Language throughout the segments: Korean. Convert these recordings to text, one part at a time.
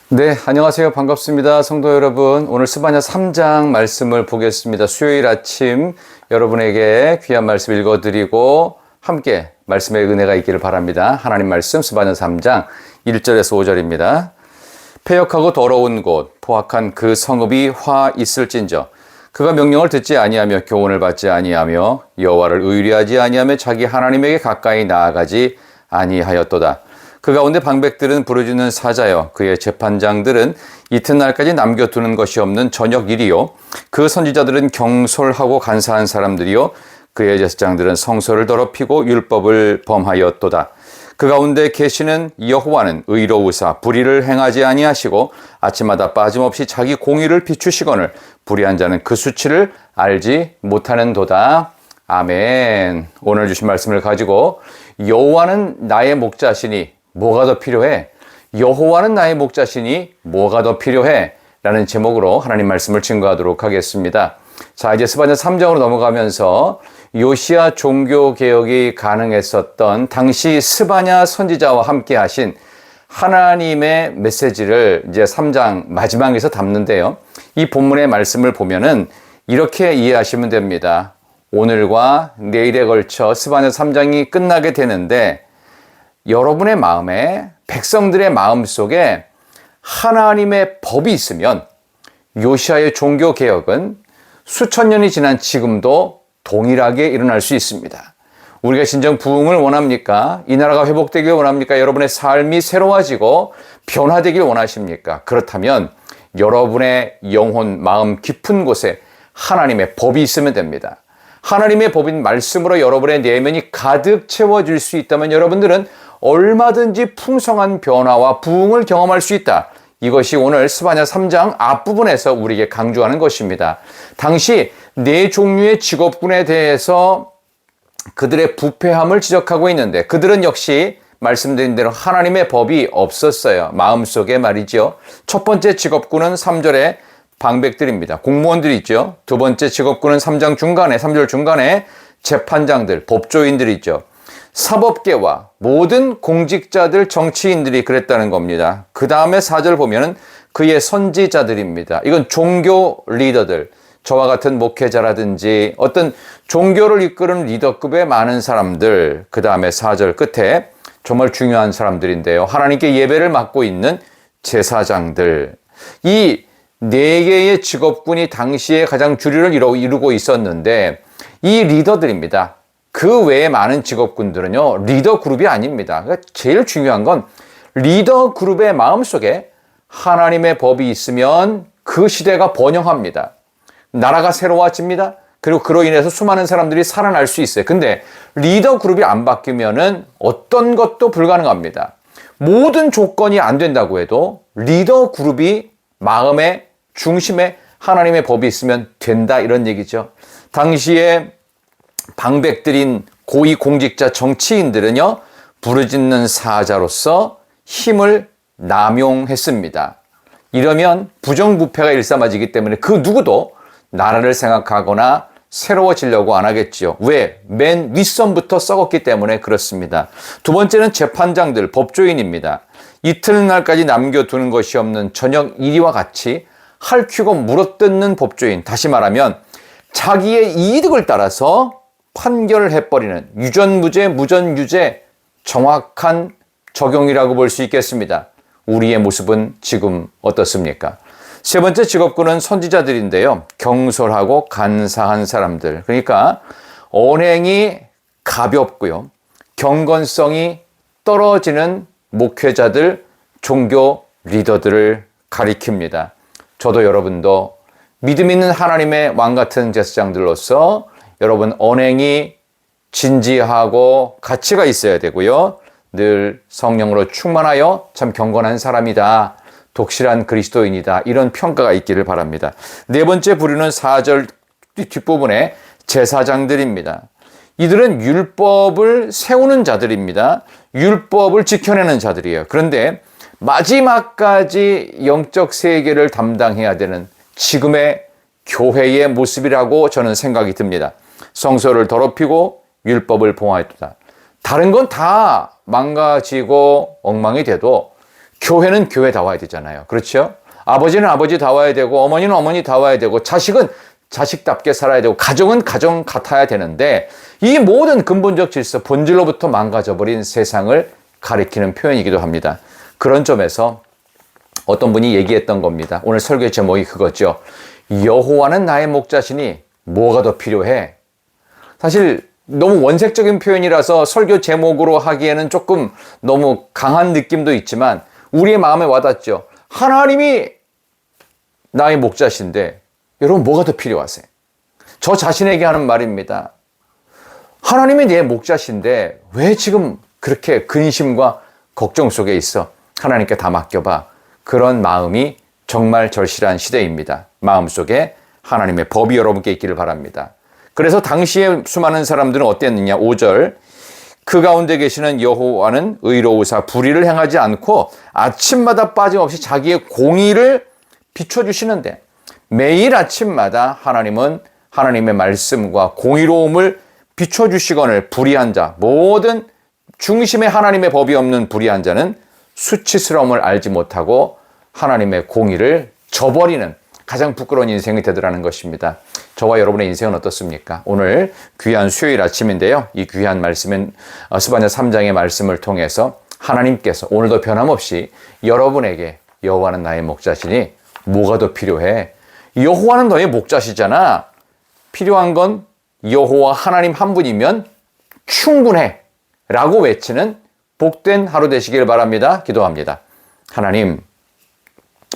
네, 안녕하세요. 반갑습니다. 성도 여러분. 오늘 스바냐 3장 말씀을 보겠습니다. 수요일 아침 여러분에게 귀한 말씀 읽어드리고 함께 말씀의 은혜가 있기를 바랍니다. 하나님 말씀 스바냐 3장 1절에서 5절입니다. 패역하고 더러운 곳, 포악한 그 성읍이 화 있을진저. 그가 명령을 듣지 아니하며 교훈을 받지 아니하며 여호와를 의뢰하지 아니하며 자기 하나님에게 가까이 나아가지 아니하였도다. 그 가운데 방백들은 부르짖는 사자여, 그의 재판장들은 이튿날까지 남겨두는 것이 없는 저녁 일이요, 그 선지자들은 경솔하고 간사한 사람들이요, 그의 제사장들은 성소를 더럽히고 율법을 범하였도다. 그 가운데 계시는 여호와는 의로우사 불의를 행하지 아니하시고 아침마다 빠짐없이 자기 공의를 비추시거늘 불의한 자는 그 수치를 알지 못하는도다. 아멘. 오늘 주신 말씀을 가지고 여호와는 나의 목자시니 뭐가 더 필요해? 여호와는 나의 목자시니 뭐가 더 필요해? 라는 제목으로 하나님 말씀을 증거하도록 하겠습니다. 자, 이제 스바냐 3장으로 넘어가면서 요시야 종교개혁이 가능했었던 당시 스바냐 선지자와 함께 하신 하나님의 메시지를 이제 3장 마지막에서 담는데요. 이 본문의 말씀을 보면은 이렇게 이해하시면 됩니다. 오늘과 내일에 걸쳐 스바냐 3장이 끝나게 되는데 여러분의 마음에, 백성들의 마음 속에 하나님의 법이 있으면 요시야의 종교개혁은 수천 년이 지난 지금도 동일하게 일어날 수 있습니다. 우리가 진정 부흥을 원합니까? 이 나라가 회복되길 원합니까? 여러분의 삶이 새로워지고 변화되길 원하십니까? 그렇다면 여러분의 영혼, 마음 깊은 곳에 하나님의 법이 있으면 됩니다. 하나님의 법인 말씀으로 여러분의 내면이 가득 채워질 수 있다면 여러분들은 얼마든지 풍성한 변화와 부흥을 경험할 수 있다. 이것이 오늘 스바냐 3장 앞부분에서 우리에게 강조하는 것입니다. 당시 네 종류의 직업군에 대해서 그들의 부패함을 지적하고 있는데 그들은 역시 말씀드린 대로 하나님의 법이 없었어요. 마음속에 말이죠. 첫 번째 직업군은 3절에 방백들입니다. 공무원들이 있죠. 두 번째 직업군은 3장 중간에, 3절 중간에 재판장들, 법조인들이 있죠. 사법계와 모든 공직자들, 정치인들이 그랬다는 겁니다. 그 다음에 4절 보면은 그의 선지자들입니다. 이건 종교 리더들, 저와 같은 목회자라든지 어떤 종교를 이끄는 리더급의 많은 사람들, 그 다음에 4절 끝에 정말 중요한 사람들인데요. 하나님께 예배를 맡고 있는 제사장들. 이 네 개의 직업군이 당시에 가장 주류를 이루고 있었는데 이 리더들입니다. 그 외에 많은 직업군들은요, 리더 그룹이 아닙니다. 그러니까 제일 중요한 건 리더 그룹의 마음속에 하나님의 법이 있으면 그 시대가 번영합니다. 나라가 새로워집니다. 그리고 그로 인해서 수많은 사람들이 살아날 수 있어요. 근데 리더 그룹이 안 바뀌면은 어떤 것도 불가능합니다. 모든 조건이 안 된다고 해도 리더 그룹이 마음의 중심에 하나님의 법이 있으면 된다, 이런 얘기죠. 당시에 방백들인 고위 공직자 정치인들은요, 부르짖는 사자로서 힘을 남용했습니다. 이러면 부정부패가 일삼아지기 때문에 그 누구도 나라를 생각하거나 새로워지려고 안 하겠죠. 왜? 맨 윗선부터 썩었기 때문에 그렇습니다. 두 번째는 재판장들, 법조인입니다. 이튿날까지 남겨두는 것이 없는 저녁 일이와 같이 핥히고 물어뜯는 법조인, 다시 말하면 자기의 이득을 따라서 판결을 해버리는 유전무죄, 무전유죄 정확한 적용이라고 볼 수 있겠습니다. 우리의 모습은 지금 어떻습니까? 세 번째 직업군은 선지자들인데요. 경솔하고 간사한 사람들. 그러니까 언행이 가볍고요, 경건성이 떨어지는 목회자들, 종교 리더들을 가리킵니다. 저도 여러분도 믿음 있는 하나님의 왕 같은 제사장들로서 여러분 언행이 진지하고 가치가 있어야 되고요. 늘 성령으로 충만하여 참 경건한 사람이다, 독실한 그리스도인이다, 이런 평가가 있기를 바랍니다. 네 번째 부류는 4절 뒷부분에 제사장들입니다. 이들은 율법을 세우는 자들입니다. 율법을 지켜내는 자들이에요. 그런데 마지막까지 영적 세계를 담당해야 되는 지금의 교회의 모습이라고 저는 생각이 듭니다. 성소를 더럽히고 율법을 봉하였도다. 다른 건 다 망가지고 엉망이 돼도 교회는 교회다워야 되잖아요. 그렇죠? 아버지는 아버지다워야 되고 어머니는 어머니다워야 되고 자식은 자식답게 살아야 되고 가정은 가정 같아야 되는데 이 모든 근본적 질서, 본질로부터 망가져버린 세상을 가리키는 표현이기도 합니다. 그런 점에서 어떤 분이 얘기했던 겁니다. 오늘 설교의 제목이 그거죠. 여호와는 나의 목자시니 뭐가 더 필요해? 사실 너무 원색적인 표현이라서 설교 제목으로 하기에는 조금 너무 강한 느낌도 있지만 우리의 마음에 와닿죠. 하나님이 나의 목자신데 여러분 뭐가 더 필요하세요? 저 자신에게 하는 말입니다. 하나님이 내 목자신데 왜 지금 그렇게 근심과 걱정 속에 있어? 하나님께 다 맡겨봐. 그런 마음이 정말 절실한 시대입니다. 마음속에 하나님의 법이 여러분께 있기를 바랍니다. 그래서 당시에 수많은 사람들은 어땠느냐? 5절 그 가운데 계시는 여호와는 의로우사 불의를 행하지 않고 아침마다 빠짐없이 자기의 공의를 비춰주시는데 매일 아침마다 하나님은 하나님의 말씀과 공의로움을 비춰주시거늘 불의한 자 모든 중심에 하나님의 법이 없는 불의한 자는 수치스러움을 알지 못하고 하나님의 공의를 저버리는 가장 부끄러운 인생이 되더라는 것입니다. 저와 여러분의 인생은 어떻습니까? 오늘 귀한 수요일 아침인데요. 이 귀한 말씀은 스바냐 3장의 말씀을 통해서 하나님께서 오늘도 변함없이 여러분에게 여호와는 나의 목자시니 뭐가 더 필요해? 여호와는 너의 목자시잖아. 필요한 건 여호와 하나님 한 분이면 충분해 라고 외치는 복된 하루 되시길 바랍니다. 기도합니다. 하나님,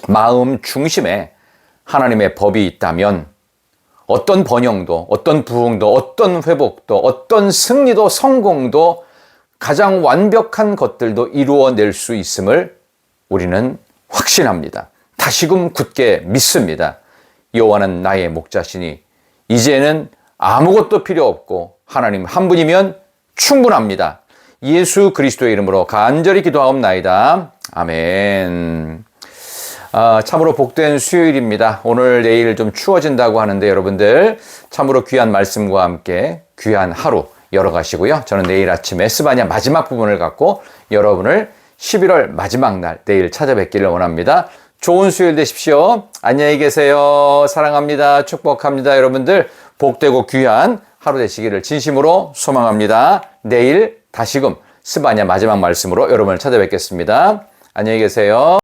마음 중심에 하나님의 법이 있다면 어떤 번영도, 어떤 부흥도, 어떤 회복도, 어떤 승리도, 성공도 가장 완벽한 것들도 이루어낼 수 있음을 우리는 확신합니다. 다시금 굳게 믿습니다. 여호와는 나의 목자시니 이제는 아무것도 필요 없고 하나님 한 분이면 충분합니다. 예수 그리스도의 이름으로 간절히 기도하옵나이다. 아멘. 참으로 복된 수요일입니다. 오늘 내일 좀 추워진다고 하는데 여러분들 참으로 귀한 말씀과 함께 귀한 하루 열어가시고요. 저는 내일 아침에 스바냐 마지막 부분을 갖고 여러분을 11월 마지막 날 내일 찾아뵙기를 원합니다. 좋은 수요일 되십시오. 안녕히 계세요. 사랑합니다. 축복합니다. 여러분들 복되고 귀한 하루 되시기를 진심으로 소망합니다. 내일 다시금 스바냐 마지막 말씀으로 여러분을 찾아뵙겠습니다. 안녕히 계세요.